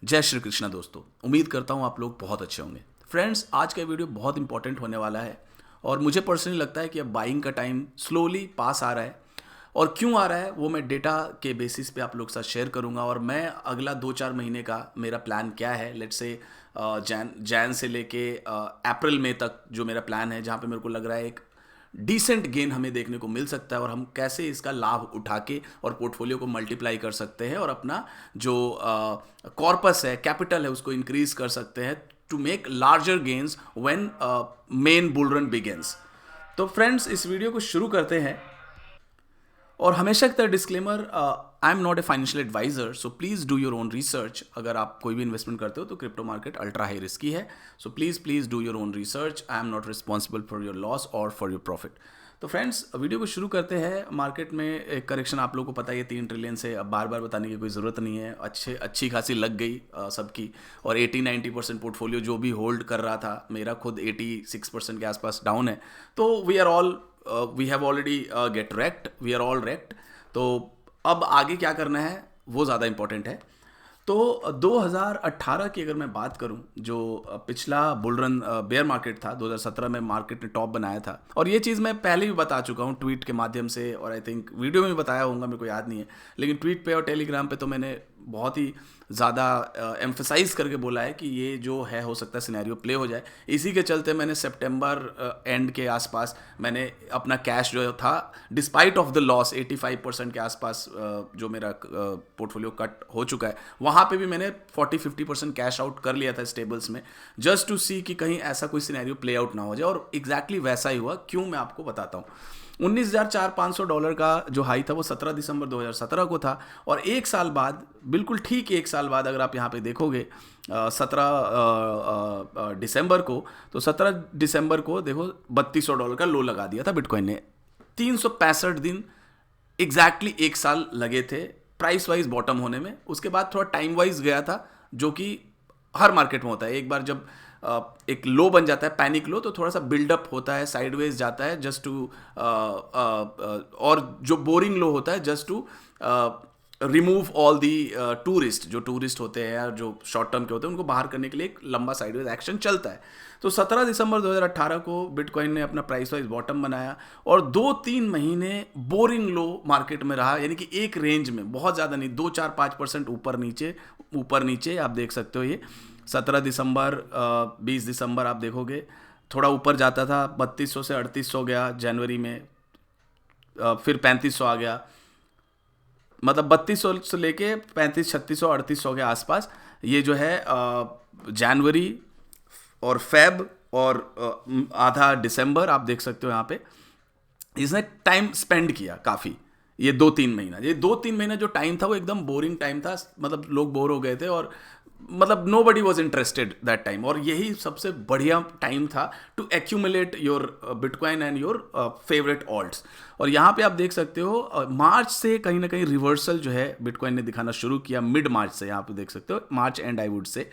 जय श्री कृष्णा दोस्तों। उम्मीद करता हूँ आप लोग बहुत अच्छे होंगे। फ्रेंड्स, आज का वीडियो बहुत इंपॉर्टेंट होने वाला है और मुझे पर्सनली लगता है कि अब बाइंग का टाइम स्लोली पास आ रहा है। और क्यों आ रहा है वो मैं डेटा के बेसिस पे आप लोग के साथ शेयर करूंगा। और मैं अगला 2-4 महीने का मेरा प्लान क्या है, लेट्स से जैन से लेके अप्रैल मई तक जो मेरा प्लान है, जहाँ पे मेरे को लग रहा है एक डिसेंट गेन हमें देखने को मिल सकता है और हम कैसे इसका लाभ उठा के और पोर्टफोलियो को मल्टीप्लाई कर सकते हैं और अपना जो कॉर्पस है, कैपिटल है, उसको इंक्रीज कर सकते हैं to make larger gains when main bull run begins. तो फ्रेंड्स, इस वीडियो को शुरू करते हैं। और हमेशा की तरह disclaimer, I am not a financial adviser, so please do your own research. अगर आप कोई भी इन्वेस्टमेंट करते हो तो crypto market ultra high risky है, so please do your own research. I am not responsible for your loss और for your profit. तो फ्रेंड्स, वीडियो को शुरू करते हैं। मार्केट में एक करेक्शन आप लोगों को पता है 3 ट्रिलियन से, अब बार बार बताने की कोई ज़रूरत नहीं है। अच्छी खासी लग गई सबकी। और 80-90% पोर्टफोलियो जो भी होल्ड कर रहा था, मेरा खुद 86% के आसपास डाउन है। तो we have already get rekt, we are all rekt. तो अब आगे क्या करना है वो ज़्यादा इंपॉर्टेंट है। तो 2018 की अगर मैं बात करूं, जो पिछला बुलरन बेयर मार्केट था, 2017 में मार्केट ने टॉप बनाया था। और ये चीज़ मैं पहले भी बता चुका हूं ट्वीट के माध्यम से, और आई थिंक वीडियो में भी बताया होगा, मेरे को याद नहीं है, लेकिन ट्वीट पे और टेलीग्राम पे तो मैंने बहुत ही ज़्यादा एम्फसाइज करके बोला है कि ये जो है हो सकता है सिनेरियो प्ले हो जाए। इसी के चलते मैंने सितंबर एंड के आसपास मैंने अपना कैश जो था, डिस्पाइट ऑफ द लॉस 85% के आसपास जो मेरा पोर्टफोलियो कट हो चुका है, वहाँ पे भी मैंने 40-50% कैश आउट कर लिया था स्टेबल्स में, जस्ट टू सी कि कहीं ऐसा कोई सिनेरियो प्ले आउट ना हो जाए। और एग्जैक्टली वैसा ही हुआ। क्यों, मैं आपको बताता हूँ। $19,500 का जो हाई था वो 17 दिसंबर 2017 को था। और एक साल बाद, बिल्कुल ठीक एक साल बाद, अगर आप यहाँ पे देखोगे 17 दिसंबर को, तो 17 दिसंबर को देखो $3200 का लो लगा दिया था बिटकॉइन ने। 365 दिन, एग्जैक्टली एक साल लगे थे प्राइस वाइज बॉटम होने में। उसके बाद थोड़ा टाइम वाइज गया था, जो कि हर मार्केट में होता है। एक बार जब एक लो बन जाता है, पैनिक लो, तो थोड़ा सा बिल्डअप होता है, साइडवेज जाता है जस्ट टू, और जो बोरिंग लो होता है just to remove all the tourist, जो टूरिस्ट होते हैं या जो शॉर्ट टर्म के होते हैं, उनको बाहर करने के लिए एक लंबा साइडवेज एक्शन चलता है। तो 17 दिसंबर 2018 को बिटकॉइन ने अपना प्राइस वाइज बॉटम बनाया और 2-3 महीने बोरिंग लो मार्केट में रहा, यानी कि एक रेंज में, बहुत ज़्यादा नहीं, 2-4-5% ऊपर नीचे आप देख सकते हो। ये 17 दिसंबर 20 दिसंबर आप देखोगे थोड़ा ऊपर जाता था, 3200 से 3800 गया जनवरी में, फिर 3500 आ गया, मतलब 3200 से लेके 3500-3600 3800 के आसपास ये जो है जनवरी और फेब और आधा दिसंबर आप देख सकते हो। यहाँ पे इसने टाइम स्पेंड किया काफ़ी। ये 2-3 महीना जो टाइम था वो एकदम बोरिंग टाइम था, मतलब लोग बोर हो गए थे और मतलब nobody was interested that time. और यही सबसे बढ़िया टाइम था to accumulate your bitcoin and your favourite alts. और यहाँ पे आप देख सकते हो मार्च से कहीं ना कहीं रिवर्सल जो है बिटकॉइन ने दिखाना शुरू किया, मिड मार्च से। यहाँ पे देख सकते हो मार्च एंड आई वुड से,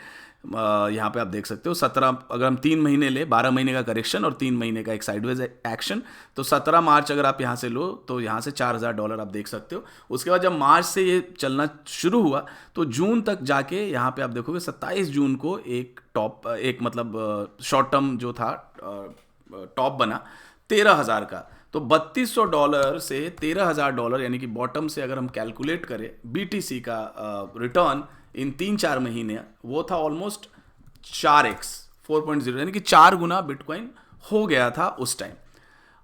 यहाँ पे आप देख सकते हो 17, अगर हम 3 महीने ले, 12 महीने का करेक्शन और 3 महीने का एक साइडवेज एक्शन, तो 17 मार्च अगर आप यहाँ से लो तो यहाँ से $4000 आप देख सकते हो। उसके बाद जब मार्च से ये चलना शुरू हुआ तो जून तक जाके यहाँ पे आप देखोगे 27 जून को एक टॉप, एक मतलब शॉर्ट टर्म जो था टॉप बना 13,000 का। तो $3200 से $13,000, यानी कि बॉटम से अगर हम कैलकुलेट करें BTC का रिटर्न इन 3-4 महीने, वो था ऑलमोस्ट 4x 4.0, यानी कि 4 गुना बिटकॉइन हो गया था उस टाइम।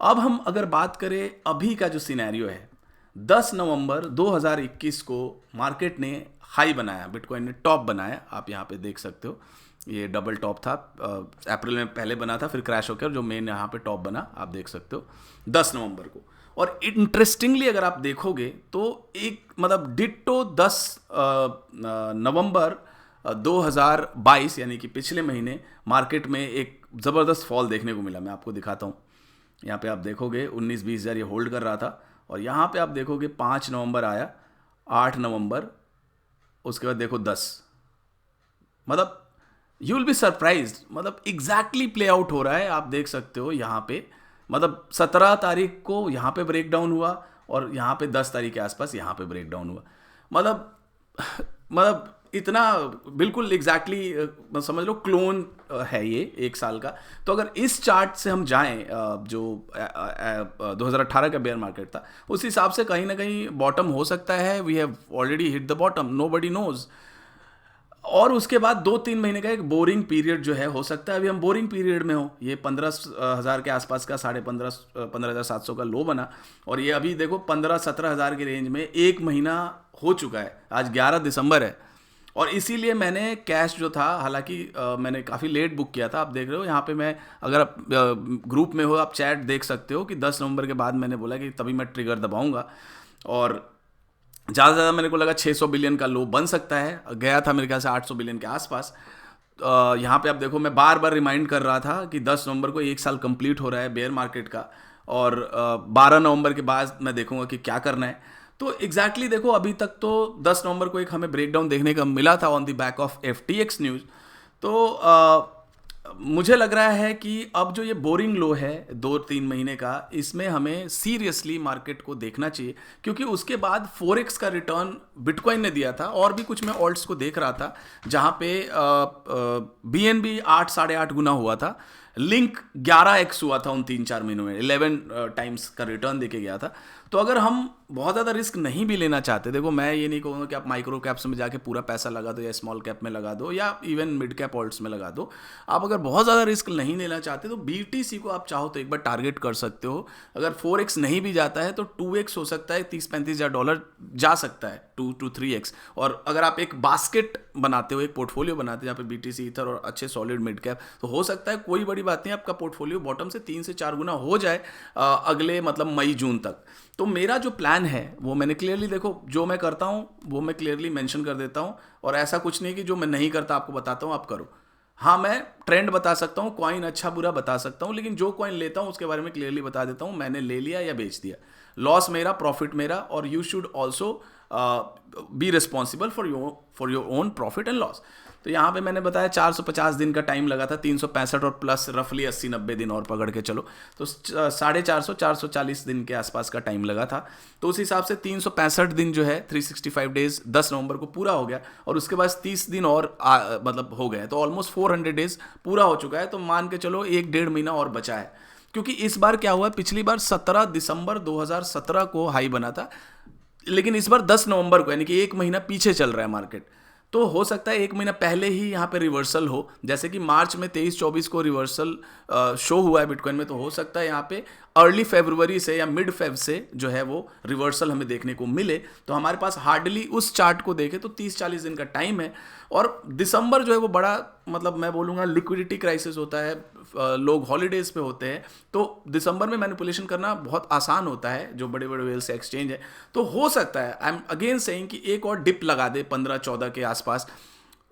अब हम अगर बात करें अभी का जो सिनेरियो है, 10 नवंबर 2021 को मार्केट ने हाई बनाया, बिटकॉइन ने टॉप बनाया। आप यहाँ पे देख सकते हो ये डबल टॉप था, अप्रैल में पहले बना था, फिर क्रैश होकर जो मेन यहाँ पे टॉप बना, आप देख सकते हो 10 नवंबर को। और इंटरेस्टिंगली अगर आप देखोगे तो एक मतलब डिट्टो 10 नवंबर 2022, यानी कि पिछले महीने मार्केट में एक ज़बरदस्त फॉल देखने को मिला। मैं आपको दिखाता हूँ। यहाँ पे आप देखोगे 19-20 हज़ार ये होल्ड कर रहा था, और यहाँ पे आप देखोगे 5 नवंबर आया, 8 नवंबर, उसके बाद देखो 10, मतलब यू विल बी सरप्राइज, मतलब एग्जैक्टली प्ले आउट हो रहा है। आप देख सकते हो यहाँ पे, मतलब 17 तारीख को यहाँ पे ब्रेक डाउन हुआ और यहाँ पे 10 तारीख के आसपास यहाँ पे ब्रेक डाउन हुआ। मतलब इतना बिल्कुल एग्जैक्टली समझ लो क्लोन है ये 1 साल का। तो अगर इस चार्ट से हम जाएं जो 2018 का बेयर मार्केट था, उस हिसाब से कहीं ना कहीं बॉटम हो सकता है। We have already hit the bottom, nobody knows. और उसके बाद 2-3 महीने का एक बोरिंग पीरियड जो है हो सकता है। अभी हम बोरिंग पीरियड में हो, ये 15,000 के आसपास का 15,700 का लो बना, और ये अभी देखो 15-17 हज़ार की रेंज में 1 महीना हो चुका है। आज 11 दिसंबर है, और इसीलिए मैंने कैश जो था, हालांकि मैंने काफ़ी लेट बुक किया था। आप देख रहे हो यहाँ पे, मैं अगर आप ग्रुप में हो, आप चैट देख सकते हो कि 10 नवंबर के बाद मैंने बोला कि तभी मैं ट्रिगर दबाऊंगा, और ज़्यादा से ज़्यादा मेरे को लगा 600 बिलियन का लो बन सकता है। गया था मेरे ख्याल से 800 बिलियन के आसपास। यहाँ पे आप देखो, मैं बार बार रिमाइंड कर रहा था कि 10 नवंबर को 1 साल कंप्लीट हो रहा है बेयर मार्केट का, और 12 नवंबर के बाद मैं देखूंगा कि क्या करना है। तो एग्जैक्टली देखो, अभी तक तो 10 नवंबर को एक हमें ब्रेकडाउन देखने का मिला था on the back of FTX news. तो मुझे लग रहा है कि अब जो ये बोरिंग लो है 2-3 महीने का, इसमें हमें सीरियसली मार्केट को देखना चाहिए, क्योंकि उसके बाद 4x का रिटर्न बिटकॉइन ने दिया था। और भी कुछ मैं ऑल्ट्स को देख रहा था जहाँ पे BNB 8-8.5 गुना हुआ था, लिंक 11x हुआ था उन 3-4 महीनों में, 11 टाइम्स का रिटर्न देके गया था। तो अगर हम बहुत ज़्यादा रिस्क नहीं भी लेना चाहते, देखो मैं ये नहीं कहूँगा कि आप माइक्रो कैप्स में जाके पूरा पैसा लगा दो, या स्मॉल कैप में लगा दो, या इवन मिड कैप ऑल्ट्स में लगा दो। आप अगर बहुत ज़्यादा रिस्क नहीं लेना चाहते तो BTC को आप चाहो तो एक बार टारगेट कर सकते हो। अगर 4x नहीं भी जाता है तो 2x हो सकता है, 30-35 हज़ार डॉलर जा सकता है, 2-3x। और अगर आप एक बास्केट बनाते हो, एक पोर्टफोलियो बनाते हो जहाँ पे BTC, ईथर और अच्छे सॉलिड मिड कैप, तो हो सकता है कोई बड़ी बात नहीं, आपका पोर्टफोलियो बॉटम से 3 से 4 गुना हो जाए अगले मतलब मई-जून तक। तो मेरा जो प्लान है वो मैंने क्लियरली, देखो जो मैं करता हूँ वो मैं क्लियरली मेंशन कर देता हूँ, और ऐसा कुछ नहीं कि जो मैं नहीं करता आपको बताता हूँ आप करो। हाँ, मैं ट्रेंड बता सकता हूँ, कॉइन अच्छा बुरा बता सकता हूँ, लेकिन जो कॉइन लेता हूँ उसके बारे में क्लियरली बता देता हूँ, मैंने ले लिया या बेच दिया, लॉस मेरा प्रॉफिट मेरा। और you should also be responsible for your own profit and loss. तो यहाँ पे मैंने बताया 450 दिन का टाइम लगा था, 365 और प्लस रफली 80-90 दिन और पकड़ के चलो, तो 450-440 दिन के आसपास का टाइम लगा था। तो उस हिसाब से 365 दिन जो है, 365 डेज 10 नवंबर को पूरा हो गया, और उसके बाद 30 दिन और मतलब हो गए, तो ऑलमोस्ट 400 डेज पूरा हो चुका है। तो मान के चलो 1-1.5 महीना और बचा है, क्योंकि इस बार क्या हुआ, पिछली बार 17 दिसंबर 2017 को हाई बना था, लेकिन इस बार 10 नवंबर को, यानी कि 1 महीना पीछे चल रहा है मार्केट। तो हो सकता है 1 महीना पहले ही यहाँ पे रिवर्सल हो, जैसे कि मार्च में 23-24 को रिवर्सल शो हुआ है बिटकॉइन में। तो हो सकता है यहाँ पे अर्ली फरवरी से या मिड फेब से जो है वो रिवर्सल हमें देखने को मिले। तो हमारे पास हार्डली उस चार्ट को देखें तो 30-40 दिन का टाइम है, और दिसंबर जो है वो बड़ा मतलब मैं बोलूँगा लिक्विडिटी क्राइसिस होता है, लोग हॉलीडेज पे होते हैं, तो दिसंबर में मैनिपुलेशन करना बहुत आसान होता है जो बड़े बड़े वेल्स एक्सचेंज है। तो हो सकता है, आई एम अगेन सेइंग, कि एक और डिप लगा दे 15-14 के आसपास,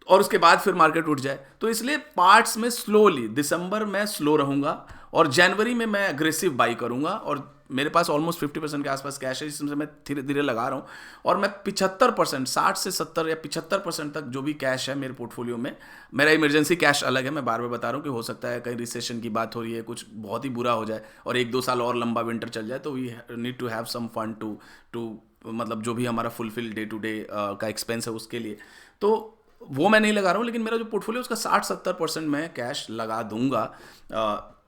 और उसके बाद फिर मार्केट उठ जाए। तो इसलिए पार्ट्स में स्लोली, दिसंबर में स्लो रहूंगा, और जनवरी में मैं अग्रेसिव बाई करूंगा। और मेरे पास ऑलमोस्ट 50% के आसपास कैश है, जिसमें मैं धीरे धीरे लगा रहा हूँ, और मैं 75%, 60 से 70 या 75% तक जो भी कैश है मेरे पोर्टफोलियो में, मेरा इमरजेंसी कैश अलग है। मैं बार बार बता रहा हूँ कि हो सकता है कहीं रिसेशन की बात हो रही है, कुछ बहुत ही बुरा हो जाए और 1-2 साल और लंबा विंटर चल जाए, तो we need to have some fund to मतलब जो भी हमारा फुलफिल डे टू डे का एक्सपेंस है उसके लिए। तो वो मैं नहीं लगा रहा हूँ, लेकिन मेरा जो पोर्टफोलियो उसका 60-70% मैं कैश लगा दूंगा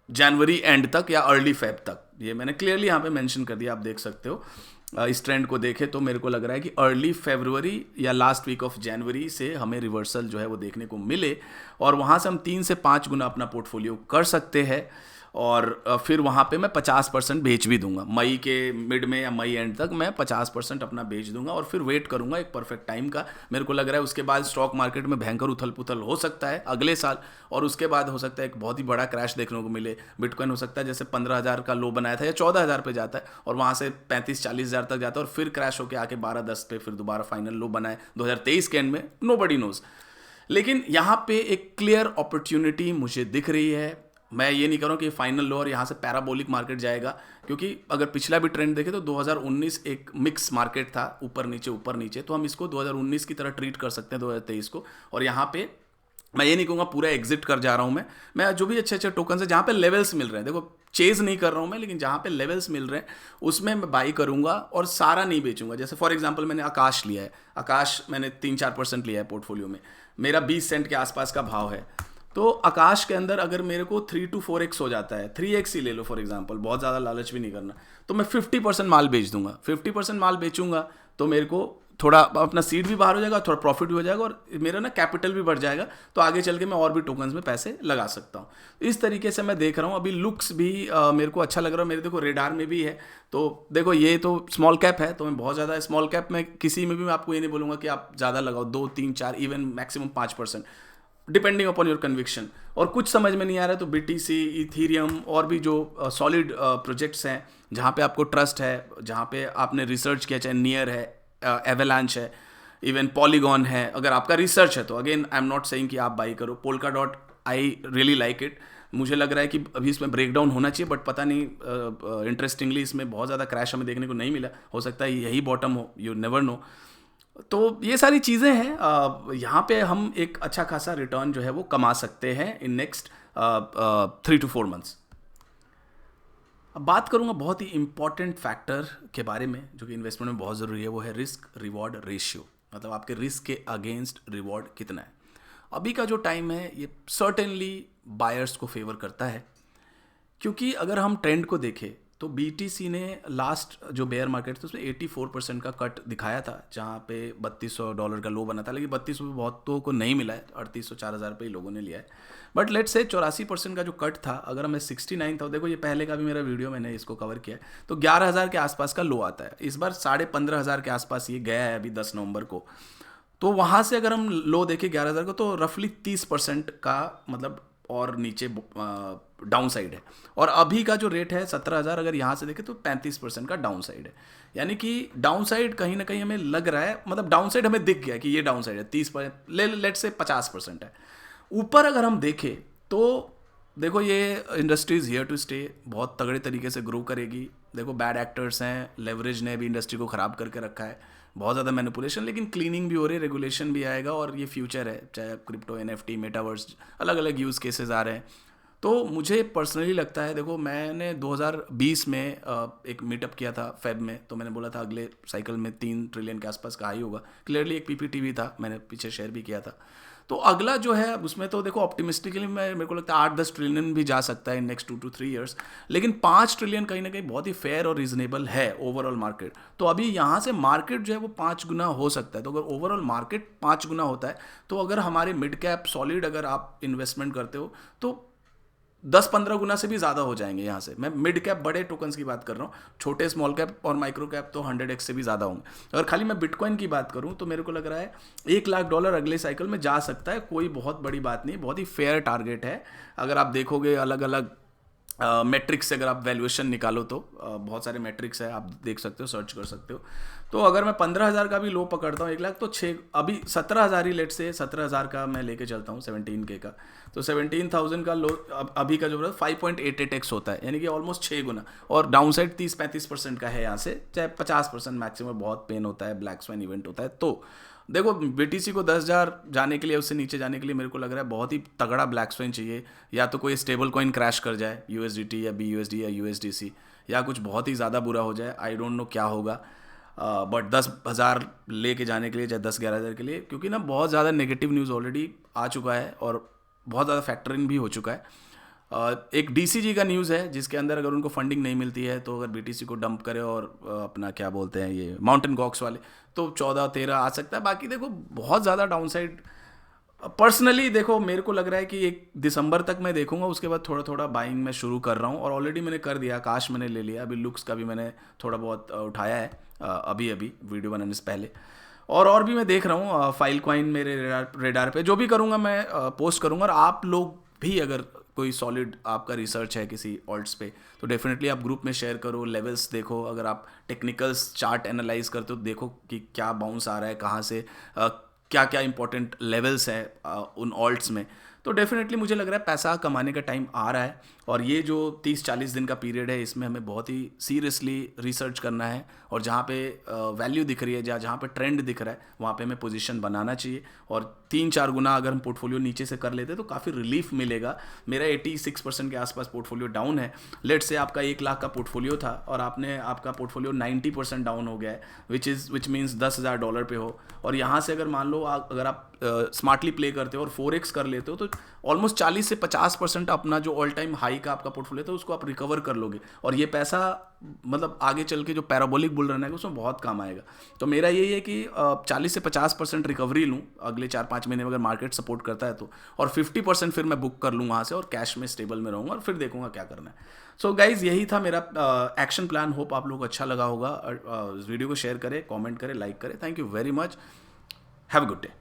जनवरी एंड तक या अर्ली फेब तक। ये मैंने क्लियरली यहाँ पे मेंशन कर दिया, आप देख सकते हो। इस ट्रेंड को देखें तो मेरे को लग रहा है कि अर्ली फरवरी या लास्ट वीक ऑफ जनवरी से हमें रिवर्सल जो है वो देखने को मिले, और वहाँ से हम 3 से 5 गुना अपना पोर्टफोलियो कर सकते हैं। और फिर वहाँ पे मैं 50% बेच भी दूंगा, मई के मिड में या मई एंड तक मैं 50% अपना बेच दूंगा, और फिर वेट करूंगा एक परफेक्ट टाइम का। मेरे को लग रहा है उसके बाद स्टॉक मार्केट में भयंकर उथल पुथल हो सकता है अगले साल, और उसके बाद हो सकता है एक बहुत ही बड़ा क्रैश देखने को मिले। बिटकॉइन हो सकता है जैसे 15,000 का लो बनाया था या 14,000 पे जाता है, और वहाँ से 35-40 हज़ार तक जाता है, और फिर क्रैश होकर आके 12-10 पे फिर दोबारा फाइनल लो बनाए 2023 के एंड में, नोबडी नोज। लेकिन यहाँ पे एक क्लियर अपॉर्चुनिटी मुझे दिख रही है। मैं ये नहीं कर रहा हूँ कि फाइनल लो और यहाँ से पैराबोलिक मार्केट जाएगा, क्योंकि अगर पिछला भी ट्रेंड देखें तो 2019 एक मिक्स मार्केट था, ऊपर नीचे, तो हम इसको 2019 की तरह ट्रीट कर सकते हैं 2023 को। और यहाँ पे मैं ये नहीं कहूँगा पूरा एग्जिट कर जा रहा हूँ मैं जो भी अच्छे अच्छे टोकन है जहाँ पे लेवल्स मिल रहे हैं, देखो चेज नहीं कर रहा हूँ मैं, लेकिन जहाँ पे लेवल्स मिल रहे हैं उसमें मैं बाई करूँगा और सारा नहीं बेचूंगा। जैसे फॉर एग्जांपल मैंने आकाश लिया है, आकाश मैंने 3-4% लिया है पोर्टफोलियो में, मेरा 20 सेंट के आसपास का भाव है। तो आकाश के अंदर अगर मेरे को 3 to 4x हो जाता है, 3x ही ले लो फॉर एग्जांपल, बहुत ज़्यादा लालच भी नहीं करना, तो मैं 50% माल बेच दूंगा। 50% माल बेचूंगा तो मेरे को थोड़ा अपना सीड भी बाहर हो जाएगा, थोड़ा प्रॉफिट भी हो जाएगा और मेरा ना कैपिटल भी बढ़ जाएगा, तो आगे चल के मैं और भी टोकन्स में पैसे लगा सकता हूँ। इस तरीके से मैं देख रहा हूँ। अभी लुक्स भी मेरे को अच्छा लग रहा है, मेरे देखो रेडार में भी है। तो देखो ये तो स्मॉल कैप है, तो मैं बहुत ज़्यादा स्मॉल कैप में किसी में भी मैं आपको ये नहीं बोलूँगा कि आप ज़्यादा लगाओ, 2-3-4 even maximum 5%, depending upon your conviction. और कुछ समझ में नहीं आ रहा है तो BTC, इथीरियम और भी जो सॉलिड प्रोजेक्ट्स हैं जहाँ पे आपको ट्रस्ट है, जहाँ पे आपने रिसर्च किया, चाहे नियर है, एवेलांच है, इवन पॉलीगॉन है, अगर आपका रिसर्च है तो again I am not saying कि आप बाई करो। Polka dot I really like it, मुझे लग रहा है कि अभी इसमें ब्रेकडाउन होना चाहिए, बट पता नहीं, इंटरेस्टिंगली इसमें बहुत ज़्यादा क्रैश हमें देखने को नहीं मिला, हो सकता है यही बॉटम हो, यू नेवर नो। तो ये सारी चीज़ें हैं, यहाँ पे हम एक अच्छा खासा रिटर्न जो है वो कमा सकते हैं इन नेक्स्ट 3 to 4 मंथ्स। अब बात करूँगा बहुत ही इंपॉर्टेंट फैक्टर के बारे में जो कि इन्वेस्टमेंट में बहुत ज़रूरी है, वो है रिस्क रिवॉर्ड रेशियो, मतलब आपके रिस्क के अगेंस्ट रिवॉर्ड कितना है। अभी का जो टाइम है ये सर्टेनली बायर्स को फेवर करता है, क्योंकि अगर हम ट्रेंड को देखें तो BTC ने लास्ट जो बेयर मार्केट था उसमें 84% का कट दिखाया था, जहाँ पे $3200 का लो बना था, लेकिन 3200 बहुतों को नहीं मिला है, 3800-4000 रुपये लोगों ने लिया है। बट लेट्स से 84% का जो कट था, अगर हमें 69 था, देखो ये पहले का भी मेरा वीडियो मैंने इसको कवर किया है, तो 11,000 के आसपास का लो आता है। इस बार 15,500 के आसपास ये गया है अभी 10 नवंबर को। तो वहाँ से अगर हम लो देखें 11,000 को, तो रफली 30% का मतलब और नीचे डाउन साइड है। और अभी का जो रेट है 17,000, अगर यहाँ से देखें तो 35% का डाउन साइड है। यानी कि डाउन साइड कहीं ना कहीं हमें लग रहा है, मतलब डाउन साइड हमें दिख गया कि ये डाउन साइड है, 30%, लेट से 50% है। ऊपर अगर हम देखें तो देखो ये इंडस्ट्रीज हियर टू स्टे, बहुत तगड़े तरीके से ग्रो करेगी। देखो बैड एक्टर्स हैं, लेवरेज ने भी इंडस्ट्री को ख़राब करके रखा है, बहुत ज़्यादा मैनिपुलेशन, लेकिन क्लीनिंग भी हो रही है, रेगुलेशन भी आएगा और ये फ्यूचर है, चाहे क्रिप्टो, NFT, मेटावर्स, अलग अलग यूज़ केसेस आ रहे हैं। तो मुझे पर्सनली लगता है, देखो मैंने 2020 में एक मीटअप किया था फेब में, तो मैंने बोला था अगले साइकिल में 3 ट्रिलियन के आसपास का हाई होगा। क्लियरली एक PPT भी था, मैंने पीछे शेयर भी किया था। तो अगला जो है उसमें तो देखो ऑप्टिमिस्टिकली मेरे को लगता है 8-10 ट्रिलियन भी जा सकता है इन नेक्स्ट 2 to 3 ईयर्स, लेकिन 5 ट्रिलियन कहीं ना कहीं बहुत ही फेयर और रीजनेबल है ओवरऑल मार्केट। तो अभी यहाँ से मार्केट जो है वो 5 गुना हो सकता है। तो अगर ओवरऑल मार्केट 5 गुना होता है, तो अगर हमारे मिड कैप सॉलिड अगर आप इन्वेस्टमेंट करते हो तो 10-15 गुना से भी ज़्यादा हो जाएंगे। यहाँ से मैं मिड कैप बड़े टोकन्स की बात कर रहा हूँ, छोटे स्मॉल कैप और माइक्रो कैप तो 100x से भी ज़्यादा होंगे। अगर खाली मैं बिटकॉइन की बात करूँ तो मेरे को लग रहा है $1,00,000 अगले साइकिल में जा सकता है, कोई बहुत बड़ी बात नहीं, बहुत ही फेयर टारगेट है। अगर आप देखोगे अलग अलग मैट्रिक्स से अगर आप वैल्यूएशन निकालो तो बहुत सारे मैट्रिक्स है, आप देख सकते हो, सर्च कर सकते हो। तो अगर मैं 15,000 का भी लो पकड़ता हूँ 1,00,000, तो 6 अभी 17,000 ही, लेट से 17,000 का मैं लेके चलता हूँ 17K का, तो 17,000 का लो अभी का जो 5.88x होता है, यानी कि ऑलमोस्ट 6 गुना। और डाउन साइड 30-35% का है यहाँ से, चाहे 50% मैक्सिमम, बहुत पेन होता है, ब्लैक स्वाइन इवेंट होता है। तो देखो BTC को 10,000 जाने के लिए, उससे नीचे जाने के लिए मेरे को लग रहा है बहुत ही तगड़ा ब्लैक स्वाइन चाहिए, या तो कोई स्टेबल कॉइन क्रैश कर जाए, USDT या BUSD या USDC, या कुछ बहुत ही ज़्यादा बुरा हो जाए, आई डोंट नो क्या होगा। बट 10,000 लेके जाने के लिए, चाहे 10-11,000 के लिए, क्योंकि ना बहुत ज़्यादा नेगेटिव न्यूज़ ऑलरेडी आ चुका है और बहुत ज़्यादा फैक्टरिंग भी हो चुका है। एक DCG का न्यूज़ है जिसके अंदर अगर उनको फंडिंग नहीं मिलती है तो अगर BTC को डंप करे और अपना क्या बोलते हैं ये माउंटेन गॉक्स वाले, तो 14-13 आ सकता है। बाकी देखो बहुत ज़्यादा डाउनसाइड पर्सनली, देखो मेरे को लग रहा है कि 1 दिसंबर तक मैं देखूंगा, उसके बाद थोड़ा थोड़ा बाइंग मैं शुरू कर रहा हूँ, और ऑलरेडी मैंने कर दिया। आकाश मैंने ले लिया, अभी लुक्स का भी मैंने थोड़ा बहुत उठाया है अभी वीडियो बनाने से पहले। और भी मैं देख रहा हूँ फाइल कॉइन मेरे रेडार पे, जो भी करूँगा मैं पोस्ट करूँगा। और आप लोग भी अगर कोई सॉलिड आपका रिसर्च है किसी ऑल्ट्स पे, तो डेफिनेटली आप ग्रुप में शेयर करो, लेवल्स देखो। अगर आप टेक्निकल्स चार्ट एनालाइज करते हो, देखो कि क्या बाउंस आ रहा है, कहाँ से क्या क्या इंपॉर्टेंट लेवल्स हैं उन ऑल्ट्स में। तो डेफिनेटली मुझे लग रहा है पैसा कमाने का टाइम आ रहा है, और ये जो 30-40 दिन का पीरियड है इसमें हमें बहुत ही सीरियसली रिसर्च करना है, और जहाँ पे वैल्यू दिख रही है, जहाँ पे ट्रेंड दिख रहा है वहाँ पे हमें पोजीशन बनाना चाहिए, और 3-4 गुना अगर हम पोर्टफोलियो नीचे से कर लेते हैं तो काफ़ी रिलीफ मिलेगा। मेरा 86% के आसपास पोर्टफोलियो डाउन है। लेट से आपका 1 लाख का पोर्टफोलियो था और आपका पोर्टफोलियो 90% डाउन हो गया है, विच मीन्स $10,000 पे हो, और यहाँ से अगर मान लो अगर आप स्मार्टली प्ले करते हो और 4x कर लेते हो तो ऑलमोस्ट 40 से 50% अपना जो ऑल टाइम हाई का आपका पोर्टफोलियो था उसको आप रिकवर कर लोगे, और ये पैसा मतलब आगे चल के जो पैराबोलिक बुल रन है उसमें बहुत काम आएगा। तो मेरा यही है कि 40 से 50% रिकवरी लूँ अगले 4-5 महीने में अगर मार्केट सपोर्ट करता है तो, और 50% फिर मैं बुक कर लूँ वहाँ से और कैश में स्टेबल में रहूँगा और फिर देखूँगा क्या करना है। सो गाइज यही था मेरा एक्शन प्लान। होप आप लोग को अच्छा लगा होगा। इस वीडियो को शेयर करें, कॉमेंट करें, लाइक करें। Thank you very much. Have a good day.